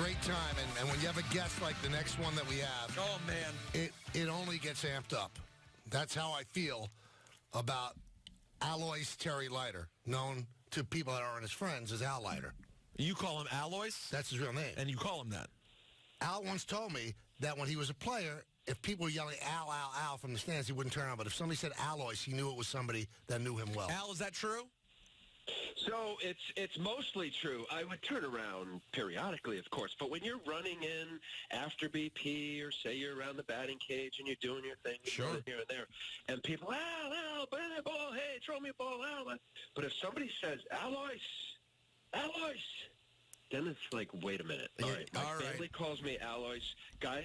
great time, and when you have a guest like the next one that we have, oh man, it only gets amped up. That's how I feel about Alois Terry Leiter, known to people that aren't his friends as Al Leiter. You call him Alois? That's his real name. And you call him that? Al once told me that when he was a player, if people were yelling Al, Al, Al from the stands, he wouldn't turn around. But if somebody said Alois, he knew it was somebody that knew him well. Al, is that true? So it's mostly true. I would turn around periodically, of course, but when you're running in after BP or say you're around the batting cage and you're doing your thing, sure, here and there, and people, Al, bring the ball, hey, throw me a ball, Al. But if somebody says Alois, then it's like, wait a minute. All right, my family calls me Alois. Guys,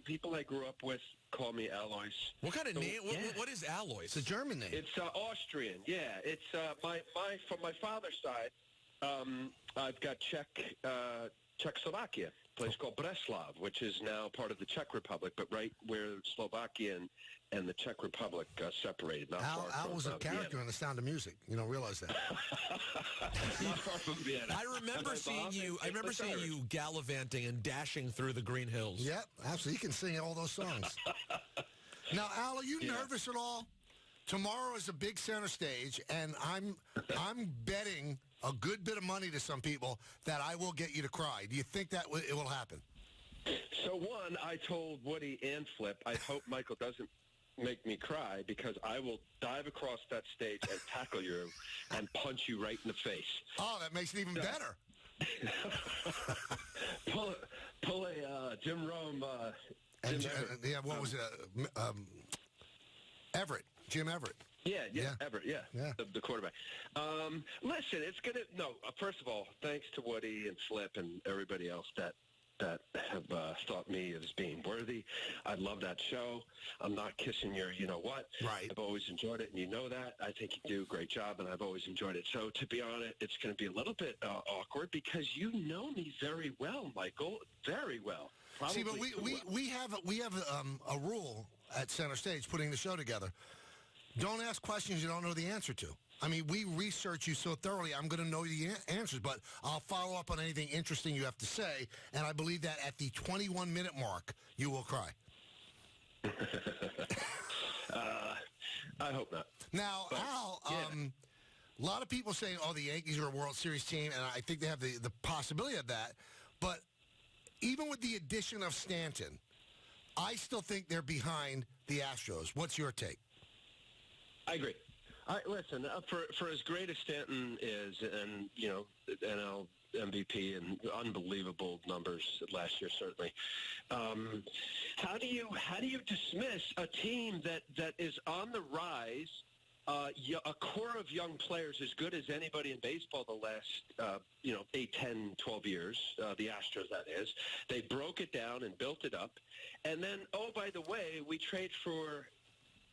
people I grew up with call me Alois. What kind of name? What is Alois? It's a German name. It's Austrian. Yeah, it's from my father's side. I've got Czechoslovakia, a place called Breslav, which is now part of the Czech Republic, but right where Slovakia and the Czech Republic separated. Al was a character in The Sound of Music. You don't realize that. I remember seeing you. I remember seeing you gallivanting and dashing through the green hills. Yep, absolutely. He can sing all those songs. Now, Al, are you nervous at all? Tomorrow is a big center stage, and I'm betting a good bit of money to some people that I will get you to cry. Do you think that it will happen? So, one, I told Woody and Flip, I hope Michael doesn't make me cry, because I will dive across that stage and tackle you and punch you right in the face. Oh, that makes it even better. pull a Jim Rome. What was it? Everett. Jim Everett. Yeah. Everett, yeah. The quarterback. Listen, it's going to... No, first of all, thanks to Woody and Flip and everybody else that have thought me as being worthy. I love that show. I'm not kissing your you-know-what. Right. I've always enjoyed it, and you know that. I think you do a great job, and I've always enjoyed it. So, to be honest, it's going to be a little bit awkward, because you know me very well, Michael. Very well. Probably. See, but we have a rule at Center Stage putting the show together. Don't ask questions you don't know the answer to. I mean, we research you so thoroughly, I'm going to know the answers, but I'll follow up on anything interesting you have to say, and I believe that at the 21-minute mark, you will cry. I hope not. Now, but, Al, a lot of people saying, the Yankees are a World Series team, and I think they have the possibility of that, but even with the addition of Stanton, I still think they're behind the Astros. What's your take? I agree. Listen, for as great as Stanton is, and NL MVP and unbelievable numbers last year, certainly. How do you dismiss a team that is on the rise? A core of young players as good as anybody in baseball the last 8, 10, 12 years, the Astros, that is. They broke it down and built it up. And then, by the way, we trade for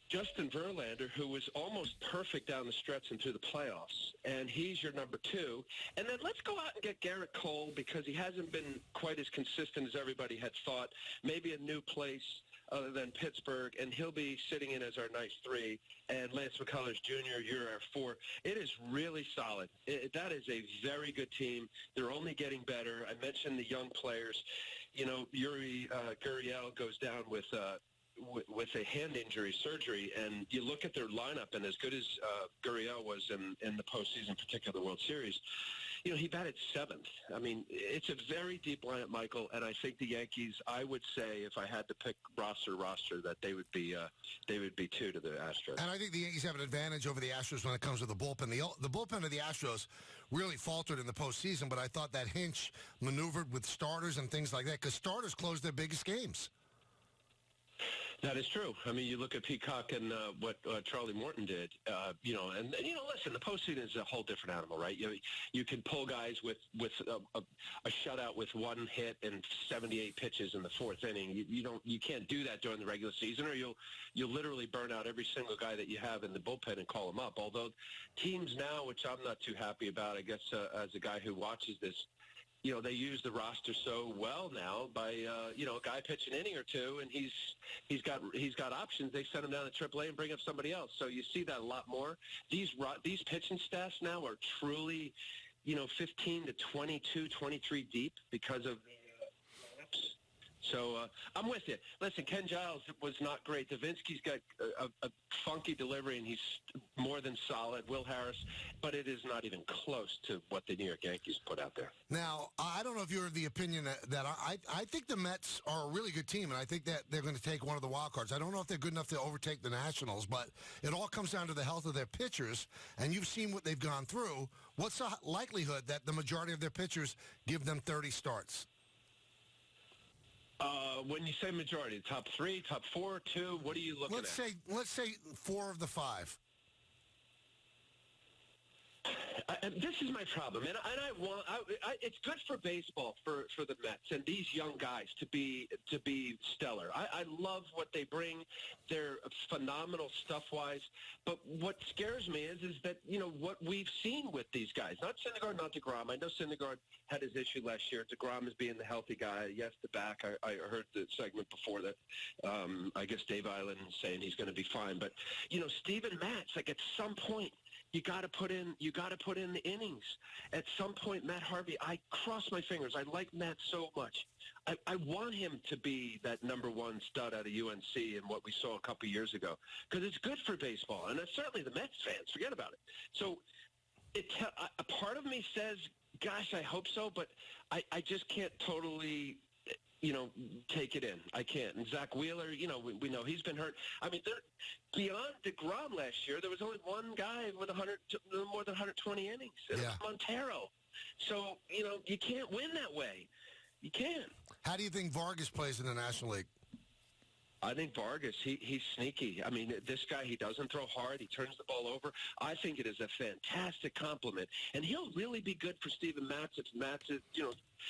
Justin Verlander, who was almost perfect down the stretch and through the playoffs, and he's your number 2. And then let's go out and get Garrett Cole, because he hasn't been quite as consistent as everybody had thought. Maybe a new place other than Pittsburgh, and he'll be sitting in as our nice 3. And Lance McCullers Jr., you're our 4. It is really solid. That is a very good team. They're only getting better. I mentioned the young players. Yuri Gurriel goes down with a hand injury surgery, and you look at their lineup, and as good as Gurriel was in the postseason, particularly the World Series, he batted 7th. I mean, it's a very deep lineup, Michael, and I think the Yankees, I would say, if I had to pick roster, that they would be 2 to the Astros. And I think the Yankees have an advantage over the Astros when it comes to the bullpen. The bullpen of the Astros really faltered in the postseason, but I thought that Hinch maneuvered with starters and things like that, because starters closed their biggest games. That is true. I mean, you look at Peacock and what Charlie Morton did, listen, the postseason is a whole different animal, right? You can pull guys with a shutout with 1 hit and 78 pitches in the 4th inning. You can't do that during the regular season, or you'll literally burn out every single guy that you have in the bullpen and call them up. Although teams now, which I'm not too happy about, I guess, as a guy who watches this, they use the roster so well now by a guy pitch an inning or 2, and he's got options. They send him down to AAA and bring up somebody else. So you see that a lot more. These pitching staffs now are truly 15 to 22, 23 deep because of So I'm with you. Listen, Ken Giles was not great. Davinsky's got a funky delivery, and he's more than solid. Will Harris, but it is not even close to what the New York Yankees put out there. Now, I don't know if you're of the opinion that I think the Mets are a really good team, and I think that they're going to take one of the wild cards. I don't know if they're good enough to overtake the Nationals, but it all comes down to the health of their pitchers, and you've seen what they've gone through. What's the likelihood that the majority of their pitchers give them 30 starts? When you say majority, top 3, top 4, 2, what are you looking at? Let's say 4 of the 5. This is my problem, and it's good for baseball for the Mets and these young guys to be stellar. I love what they bring; they're phenomenal stuff-wise. But what scares me is that what we've seen with these guys. Not Syndergaard, not DeGrom. I know Syndergaard had his issue last year. DeGrom is being the healthy guy. Yes, the back. I heard the segment before that. I guess Dave Eiland saying he's going to be fine. But Steven Matz, like at some point. You got to put in the innings. At some point, Matt Harvey, I cross my fingers. I like Matt so much. I want him to be that number 1 stud out of UNC and what we saw a couple years ago because it's good for baseball. And that's certainly the Mets fans. Forget about it. So a part of me says, gosh, I hope so, but I just can't totally – take it in. I can't. And Zach Wheeler, we know he's been hurt. I mean, beyond DeGrom last year, there was only one guy with more than 120 innings. And it was Montero. So, you can't win that way. You can't. How do you think Vargas plays in the National League? I think Vargas, he's sneaky. I mean, this guy, he doesn't throw hard. He turns the ball over. I think it is a fantastic compliment. And he'll really be good for Steven Matz if Matz is,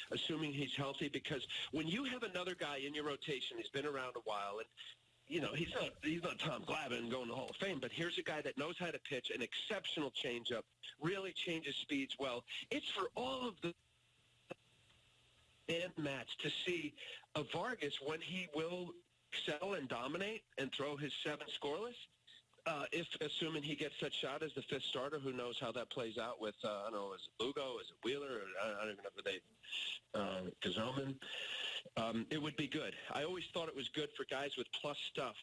assuming he's healthy. Because when you have another guy in your rotation, he's been around a while, and, he's not Tom Glavine going to the Hall of Fame, but here's a guy that knows how to pitch, an exceptional changeup, really changes speeds well. It's for all of the and Matz to see a Vargas when he will excel and dominate and throw his 7 scoreless, if assuming he gets that shot as the 5th starter, who knows how that plays out with, I don't know, is it Lugo, is it Wheeler, or I don't even know if Gazoman. It would be good. I always thought it was good for guys with plus stuff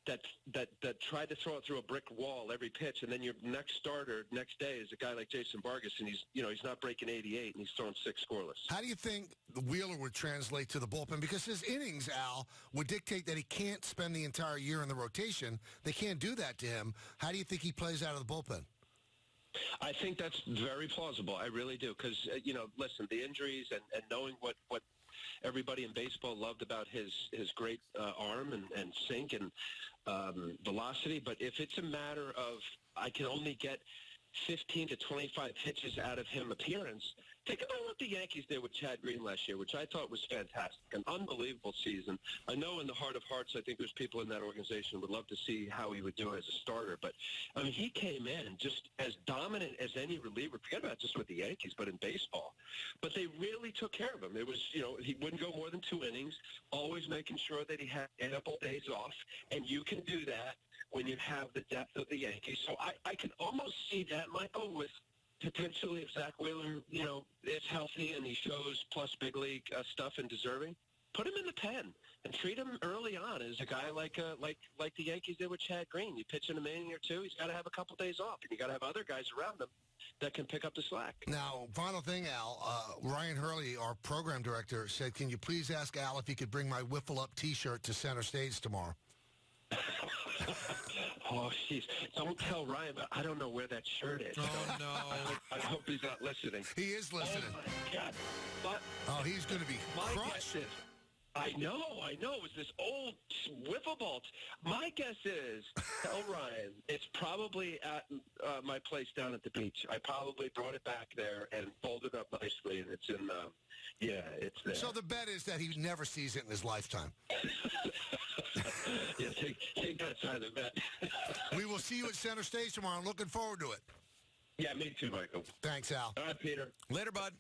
that tried to throw it through a brick wall every pitch, and then your next starter next day is a guy like Jason Vargas, and he's not breaking 88, and he's throwing 6 scoreless. How do you think Wheeler would translate to the bullpen? Because his innings, Al, would dictate that he can't spend the entire year in the rotation. They can't do that to him. How do you think he plays out of the bullpen? I think that's very plausible. I really do, because, listen, the injuries and knowing what everybody in baseball loved about his great arm and sink and velocity. But if it's a matter of I can only get 15 to 25 pitches out of him appearance, think about what the Yankees did with Chad Green last year, which I thought was fantastic, an unbelievable season. I know in the heart of hearts, I think there's people in that organization who would love to see how he would do as a starter. But, I mean, he came in just as dominant as any reliever. Forget about just with the Yankees, but in baseball. But they really took care of him. It was, he wouldn't go more than 2 innings, always making sure that he had ample days off. And you can do that when you have the depth of the Yankees. So I can almost see that, Michael, with potentially if Zach Wheeler, is healthy and he shows plus big league stuff and deserving, put him in the pen and treat him early on as a guy like the Yankees did with Chad Green. You pitch in a inning or 2, he's got to have a couple days off, and you got to have other guys around him that can pick up the slack. Now, final thing, Al, Ryan Hurley, our program director, said, can you please ask Al if he could bring my Wiffle Up T-shirt to center stage tomorrow? Oh, jeez. Don't tell Ryan, but I don't know where that shirt is. Oh, no. I hope he's not listening. He is listening. Oh, my God. But he's going to be crushed. I know. It was this old wiffle ball. My guess is, tell Ryan, it's probably at my place down at the beach. I probably brought it back there and folded up nicely, and it's in it's there. So the bet is that he never sees it in his lifetime. Yeah, take that side of the bet. We will see you at center stage tomorrow. I'm looking forward to it. Yeah, me too, Michael. Thanks, Al. All right, Peter. Later, bud.